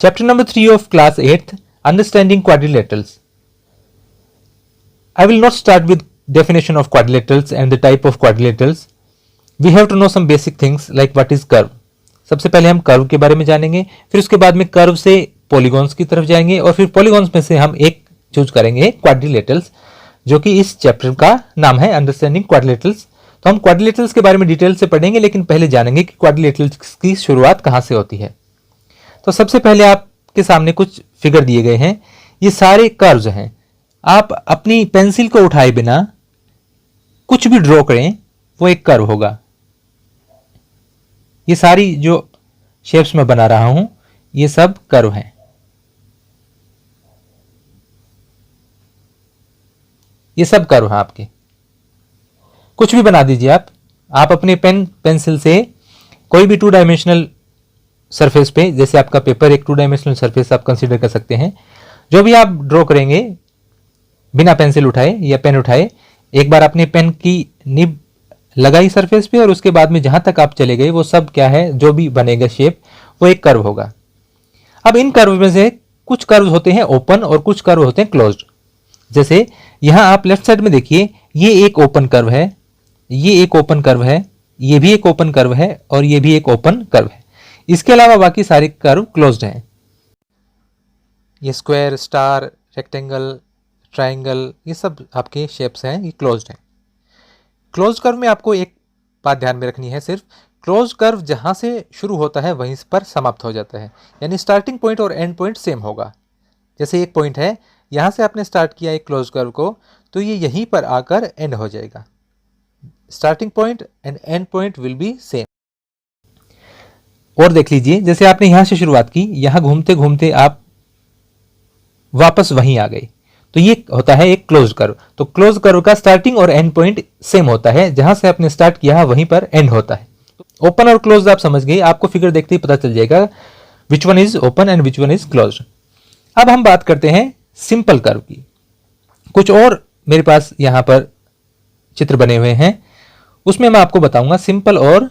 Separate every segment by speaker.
Speaker 1: Chapter number 3 of class 8th, Understanding Quadrilaterals. I will not start with definition of quadrilaterals and the type of quadrilaterals. We have to know some basic things like what is curve. सबसे पहले हम curve के बारे में जानेंगे, फिर उसके बाद में कर्व से पॉलीगॉन्स की तरफ जाएंगे और फिर पॉलीगॉन्स में से हम एक चूज करेंगे क्वाड्रिलेटरल्स, जो कि इस चैप्टर का नाम है अंडरस्टैंडिंग क्वाड्रिलेटरल्स। तो हम क्वाड्रिलेटरल्स के बारे में डिटेल से पढ़ेंगे, लेकिन पहले जानेंगे कि क्वाड्रिलेटरल्स की शुरुआत कहाँ से होती है। तो सबसे पहले आपके सामने कुछ फिगर दिए गए हैं, ये सारे कर्व्स हैं। आप अपनी पेंसिल को उठाए बिना कुछ भी ड्रॉ करें, वो एक कर्व होगा। ये सारी जो शेप्स मैं बना रहा हूं, ये सब कर्व हैं। ये सब कर्व हैं आपके। कुछ भी बना दीजिए आप अपने पेंसिल से कोई भी 2 डायमेंशनल सरफेस पे, जैसे आपका पेपर एक 2 डायमेंशनल सरफेस आप कंसीडर कर सकते हैं। जो भी आप ड्रॉ करेंगे बिना पेंसिल उठाए या पेन उठाए, एक बार अपने पेन की निब लगाई सरफेस पे और उसके बाद में जहां तक आप चले गए वो सब क्या है, जो भी बनेगा शेप, वो एक कर्व होगा। अब इन कर्व में से कुछ कर्व होते हैं ओपन और कुछ कर्व होते हैं क्लोज्ड। जैसे यहां आप लेफ्ट साइड में देखिए, ये एक ओपन कर्व है, ये एक ओपन कर्व है, ये भी एक ओपन कर्व है और ये भी एक ओपन कर्व है। इसके अलावा बाकी सारे कर्व क्लोज्ड हैं। ये स्क्वायर, स्टार, रेक्टेंगल, ट्रायंगल, ये सब आपके शेप्स हैं, ये क्लोज्ड हैं। क्लोज्ड कर्व में आपको एक बात ध्यान में रखनी है, सिर्फ क्लोज्ड कर्व जहां से शुरू होता है वहीं पर समाप्त हो जाता है, यानी स्टार्टिंग पॉइंट और एंड पॉइंट सेम होगा। जैसे एक पॉइंट है, यहां से आपने स्टार्ट किया एक क्लोज्ड कर्व को, तो ये यहीं पर आकर एंड हो जाएगा। Starting point and and point will be same. और देख लीजिए, जैसे आपने यहां से शुरुआत की, यहां घूमते घूमते आप वापस वहीं आ गए, तो ये होता है एक क्लोज्ड कर्व। तो क्लोज्ड कर्व का स्टार्टिंग और एंड पॉइंट सेम होता है, जहां से आपने स्टार्ट किया वहीं पर एंड होता है। ओपन और क्लोज्ड आप समझ गए, आपको फिगर देखते ही पता चल जाएगा which one is open and which one is closed. अब हम बात करते हैं सिंपल कर्व की। कुछ और मेरे पास यहां पर चित्र बने हुए हैं, उसमें मैं आपको बताऊंगा सिंपल और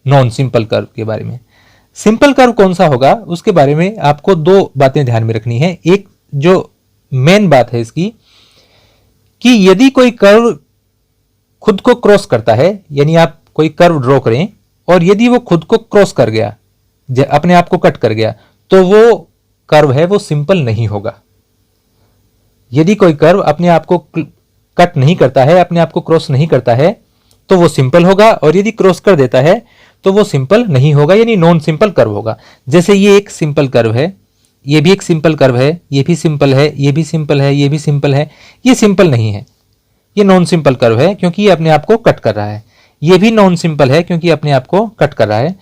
Speaker 1: नॉन सिंपल कर्व के बारे में। सिंपल कर्व कौन सा होगा, उसके बारे में आपको 2 बातें ध्यान में रखनी है। एक जो मेन बात है इसकी, कि यदि कोई कर्व खुद को क्रॉस करता है, यानी आप कोई कर्व ड्रॉ करें और यदि वो खुद को क्रॉस कर गया, अपने आप को कट कर गया, तो वो कर्व है वो सिंपल नहीं होगा। यदि कोई कर्व अपने आप को कट नहीं करता है, अपने आप को क्रॉस नहीं करता है, तो वो सिंपल होगा, और यदि क्रॉस कर देता है तो वो सिंपल नहीं होगा, यानी नॉन सिंपल कर्व होगा। जैसे ये एक सिंपल कर्व है, ये भी एक सिंपल कर्व है, ये भी सिंपल है, ये भी सिंपल है, ये भी सिंपल है। ये सिंपल नहीं है, ये नॉन सिंपल कर्व है, क्योंकि ये अपने आप को कट कर रहा है। ये भी नॉन सिंपल है, क्योंकि अपने आप को कट कर रहा है।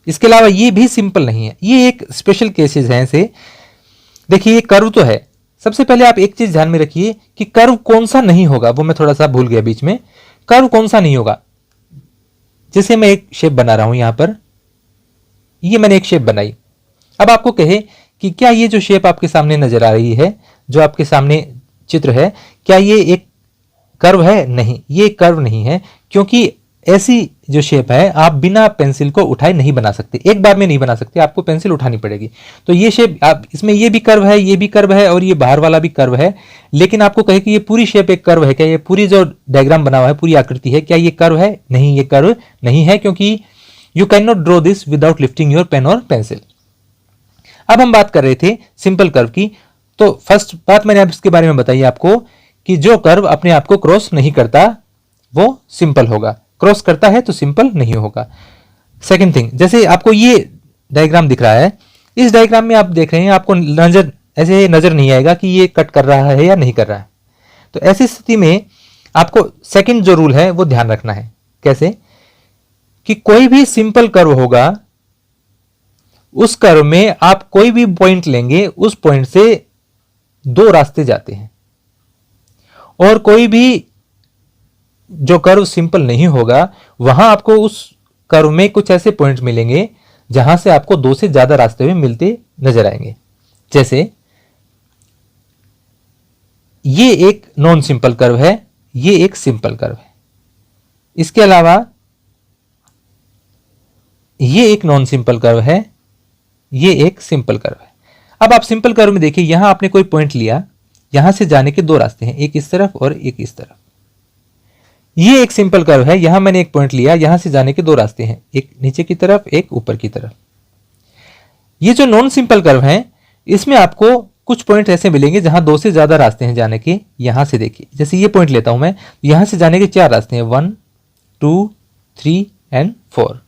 Speaker 1: इसके अलावा ये भी सिंपल नहीं है। ये एक स्पेशल केसेस हैं से। देखिए, ये कर्व तो है। सबसे पहले आप एक चीज ध्यान में रखिए कि कर्व कौन सा नहीं होगा, वो मैं थोड़ा सा भूल गया बीच में। कर्व कौन सा नहीं होगा, जैसे मैं एक शेप बना रहा हूं यहां पर, ये मैंने एक शेप बनाई। अब आपको कहे कि क्या ये जो शेप आपके सामने नजर आ रही है, जो आपके सामने चित्र है, क्या ये एक कर्व है? नहीं, ये कर्व नहीं है, क्योंकि ऐसी जो शेप है आप बिना पेंसिल को उठाए नहीं बना सकते, एक बार में नहीं बना सकते, आपको पेंसिल उठानी पड़ेगी। तो ये शेप आप इसमें, ये भी कर्व है, ये भी कर्व है और ये बाहर वाला भी कर्व है, लेकिन आपको कहे कि ये पूरी शेप एक कर्व है, क्या ये पूरी जो डायग्राम बना हुआ है, पूरी आकृति है, क्या ये कर्व है? नहीं, ये कर्व नहीं है, क्योंकि you can not draw this without lifting your pen और पेंसिल। अब हम बात कर रहे थे सिंपल कर्व की। तो फर्स्ट बात मैंने अब इसके बारे में बताई आपको कि जो कर्व अपने आप को क्रॉस नहीं करता वो सिंपल होगा, क्रॉस करता है तो सिंपल नहीं होगा। सेकंड थिंग, जैसे आपको ये डायग्राम दिख रहा है, इस डायग्राम में आप देख रहे हैं, आपको ऐसे नजर नहीं आएगा कि ये कट कर रहा है या नहीं कर रहा है। तो ऐसी स्थिति में आपको सेकंड जो रूल है वो ध्यान रखना है। कैसे? कि कोई भी सिंपल कर्व होगा, उस कर्व में आप कोई भी पॉइंट लेंगे, उस पॉइंट से 2 रास्ते जाते हैं, और कोई भी जो कर्व सिंपल नहीं होगा, वहां आपको उस कर्व में कुछ ऐसे पॉइंट्स मिलेंगे जहां से आपको 2 से ज्यादा रास्ते भी मिलते नजर आएंगे। जैसे ये एक नॉन सिंपल कर्व है, ये एक सिंपल कर्व है। इसके अलावा ये एक नॉन सिंपल कर्व है, ये एक सिंपल कर्व है। अब आप सिंपल कर्व में देखिए, यहां आपने कोई पॉइंट लिया, यहां से जाने के दो रास्ते हैं, एक इस तरफ और एक इस तरफ। ये एक सिंपल कर्व है, यहां मैंने एक पॉइंट लिया, यहां से जाने के दो रास्ते हैं, एक नीचे की तरफ, एक ऊपर की तरफ। ये जो नॉन सिंपल कर्व है, इसमें आपको कुछ पॉइंट ऐसे मिलेंगे जहां दो से ज्यादा रास्ते हैं जाने के। यहां से देखिए, जैसे ये पॉइंट लेता हूं मैं, यहां से जाने के 4 रास्ते हैं, 1 2 3 एंड 4।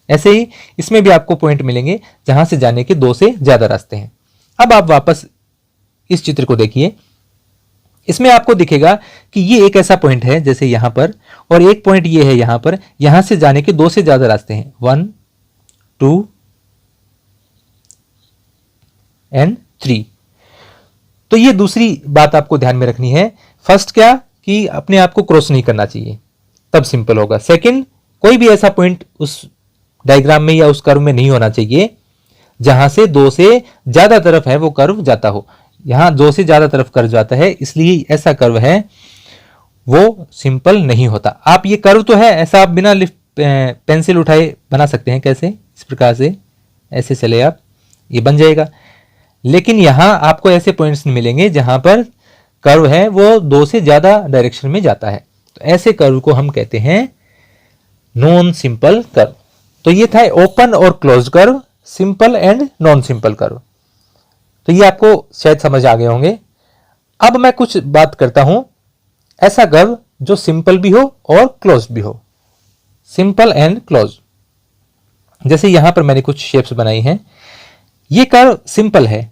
Speaker 1: ऐसे ही इसमें भी आपको पॉइंट मिलेंगे जहां से जाने के 2 से ज्यादा रास्ते हैं। अब आप वापस इस चित्र को देखिए, इसमें आपको दिखेगा कि ये एक ऐसा पॉइंट है जैसे यहां पर, और एक पॉइंट ये है यहां पर, यहां से जाने के 2 से ज्यादा रास्ते हैं, 1 2 एंड 3। तो ये दूसरी बात आपको ध्यान में रखनी है। फर्स्ट क्या, कि अपने आप को क्रॉस नहीं करना चाहिए, तब सिंपल होगा। सेकंड, कोई भी ऐसा पॉइंट उस डायग्राम में या उस कर्व में नहीं होना चाहिए जहां से 2 से ज्यादा तरफ है वो कर्व जाता हो। यहां 2 से ज्यादा तरफ कर्व जाता है, इसलिए ऐसा कर्व है वो सिंपल नहीं होता। आप ये कर्व तो है, ऐसा आप बिना लिफ्ट पेंसिल उठाए बना सकते हैं। कैसे? इस प्रकार से ऐसे चले आप, ये बन जाएगा। लेकिन यहां आपको ऐसे पॉइंट्स मिलेंगे जहां पर कर्व है वो 2 से ज्यादा डायरेक्शन में जाता है, तो ऐसे कर्व को हम कहते हैं नॉन सिंपल कर्व। तो ये था ओपन और close curve, simple and non simple curve. तो ये आपको शायद समझ आ गए होंगे। अब मैं कुछ बात करता हूं ऐसा कर्व जो सिंपल भी हो और क्लोज भी हो, सिंपल एंड क्लोज। जैसे यहां पर मैंने कुछ शेप्स बनाई हैं। ये कर्व सिंपल है,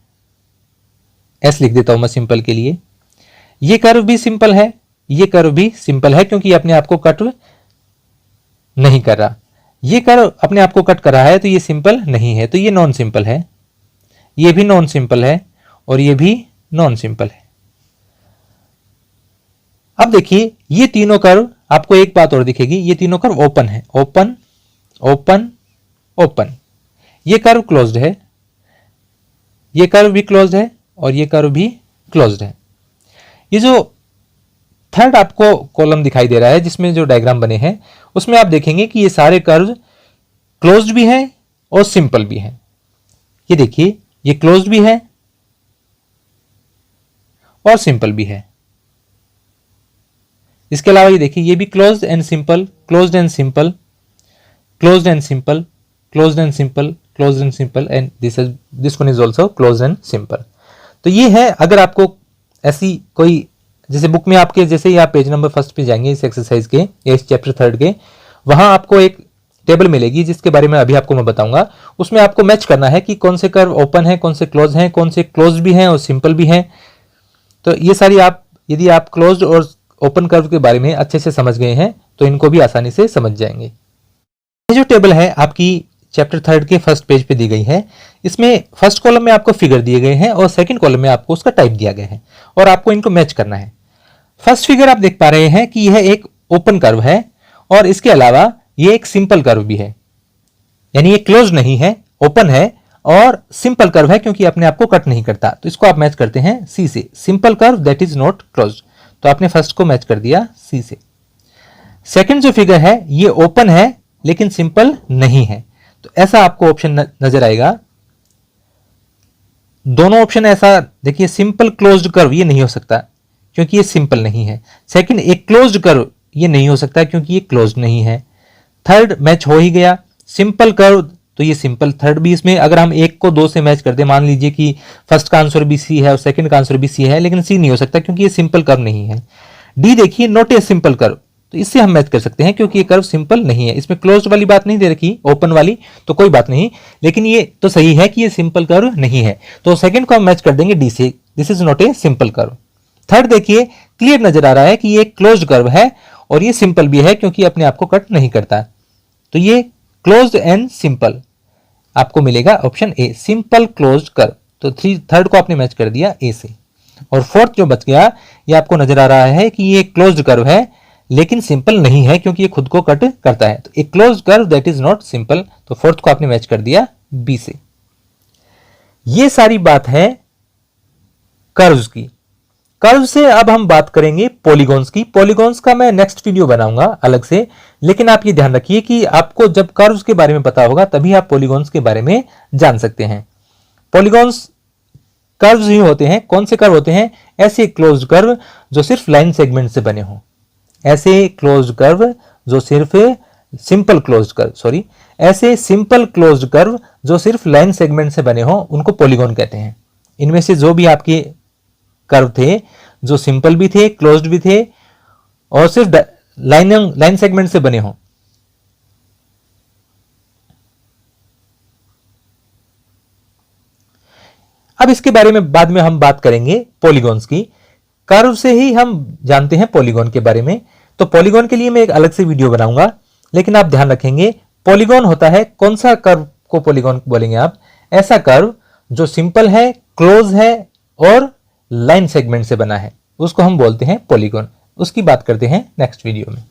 Speaker 1: एस लिख देता हूं मैं सिंपल के लिए। ये कर्व भी सिंपल है, ये कर्व भी सिंपल है, क्योंकि अपने आप को कट नहीं कर रहा। ये कर्व अपने आप को कट कर रहा है, तो ये सिंपल नहीं है, तो ये नॉन सिंपल है। ये भी नॉन सिंपल है और ये भी नॉन सिंपल है। अब देखिए, ये तीनों कर्व, आपको एक बात और दिखेगी, ये तीनों कर्व ओपन है, ओपन ओपन ओपन। ये कर्व क्लोज्ड है, ये कर्व भी क्लोज्ड है और ये कर्व भी क्लोज्ड है। ये जो थर्ड आपको कॉलम दिखाई दे रहा है जिसमें जो डायग्राम बने हैं, उसमें आप देखेंगे कि ये सारे कर्व क्लोज्ड भी हैं और सिंपल भी हैं। ये देखिए, ये क्लोज्ड भी है और सिंपल भी है। इसके अलावा ये देखिए, ये भी closed end simple, closed end simple, closed end simple, closed end simple, closed end simple, and this one is also closed end simple. तो ये है, अगर आपको ऐसी कोई, जैसे बुक में आपके, जैसे ही आप पेज नंबर 1 पे जाएंगे इस एक्सरसाइज के, इस चैप्टर 3 के, वहां आपको एक टेबल मिलेगी जिसके बारे में अभी आपको मैं बताऊंगा। उसमें आपको मैच करना है कि कौन से कर्व ओपन है, कौन से क्लोज हैं, कौन से क्लोज भी हैं और सिंपल भी हैं। तो ये सारी आप, यदि आप क्लोज्ड और ओपन कर्व के बारे में अच्छे से समझ गए हैं तो इनको भी आसानी से समझ जाएंगे। ये जो टेबल है आपकी चैप्टर 3 के फर्स्ट पेज पे दी गई है। इसमें फर्स्ट कॉलम में आपको फिगर दिए गए हैं और सेकंड कॉलम में आपको उसका टाइप दिया गया है और आपको इनको मैच करना है। फर्स्ट फिगर आप देख पा रहे हैं कि यह एक ओपन कर्व है और इसके अलावा यह एक सिंपल कर्व भी है, यानी ये क्लोज नहीं है, ओपन है और सिंपल कर्व है क्योंकि अपने आप को कट नहीं करता। तो इसको आप मैच करते हैं सी से, simple curve that is not close. तो आपने फर्स्ट को मैच कर दिया सी से। सेकंड जो फिगर है ये ओपन है लेकिन सिंपल नहीं है, तो ऐसा आपको ऑप्शन नजर आएगा। दोनों ऑप्शन ऐसा देखिए, सिंपल क्लोज्ड कर्व ये नहीं हो सकता क्योंकि ये सिंपल नहीं है। सेकंड, एक क्लोज्ड कर्व ये नहीं हो सकता क्योंकि ये क्लोज्ड नहीं है। थर्ड मैच हो ही गया, सिंपल कर्व, तो ये सिंपल। थर्ड भी इसमें अगर हम एक को 2 से मैच कर दे, मान लीजिए कि फर्स्ट का आंसर भी सी है और सेकंड का आंसर भी सी है, लेकिन सी नहीं हो सकता क्योंकि ये सिंपल कर्व नहीं है। डी देखिए, नॉट ए सिंपल कर्व, तो इससे हम मैच कर सकते हैं क्योंकि ये कर्व सिंपल नहीं है। इसमें क्लोज्ड वाली बात नहीं दे रखी, ओपन वाली, तो कोई बात नहीं, लेकिन ये तो सही है कि ये सिंपल कर्व नहीं है, तो सेकंड को हम मैच कर देंगे डी से, this is not a simple curve. Third देखिए, क्लियर नजर आ रहा है कि ये क्लोज्ड कर्व है और ये सिंपल भी है क्योंकि अपने आप को कट नहीं करता, तो ये क्लोज्ड एंड सिंपल आपको मिलेगा option A, simple closed curve. तो थर्ड को आपने मैच कर दिया ए से। और फोर्थ जो बच गया, ये आपको नजर आ रहा है कि ये क्लोज्ड कर्व है लेकिन सिंपल नहीं है क्योंकि ये खुद को कट करता है, तो एक closed curve that is not simple, तो फोर्थ को आपने मैच कर दिया बी से। ये सारी बात है कर्व्स की। कर्व से अब हम बात करेंगे पॉलीगॉन्स की। पॉलीगॉन्स का मैं नेक्स्ट वीडियो बनाऊंगा अलग से, लेकिन आप ये ध्यान रखिए कि आपको जब कर्व्स के बारे में पता होगा तभी आप पॉलीगॉन्स के बारे में जान सकते हैं। पॉलीगॉन्स कर्व्स ही होते हैं। कौन से कर्व होते हैं? ऐसे क्लोज्ड कर्व जो सिर्फ लाइन सेगमेंट से बने हों। ऐसे क्लोज्ड कर्व जो सिर्फ सिंपल क्लोज्ड कर्व, सॉरी, ऐसे सिंपल क्लोज्ड कर्व जो सिर्फ लाइन सेगमेंट से बने हों, उनको पॉलीगॉन कहते हैं। इनमें से जो भी आपके कर्व थे, जो सिंपल भी थे, क्लोज्ड भी थे और सिर्फ लाइन सेगमेंट से बने हों, अब इसके बारे में बाद में हम बात करेंगे पॉलीगॉन्स की। कर्व से ही हम जानते हैं पॉलीगॉन के बारे में, तो पॉलीगॉन के लिए मैं एक अलग से वीडियो बनाऊंगा। लेकिन आप ध्यान रखेंगे, पॉलीगॉन होता है, कौन सा कर्व को पॉलीगॉन बोलेंगे आप? ऐसा कर्व जो सिंपल है, क्लोज है और लाइन सेगमेंट से बना है, उसको हम बोलते हैं पॉलीगॉन। उसकी बात करते हैं नेक्स्ट वीडियो में।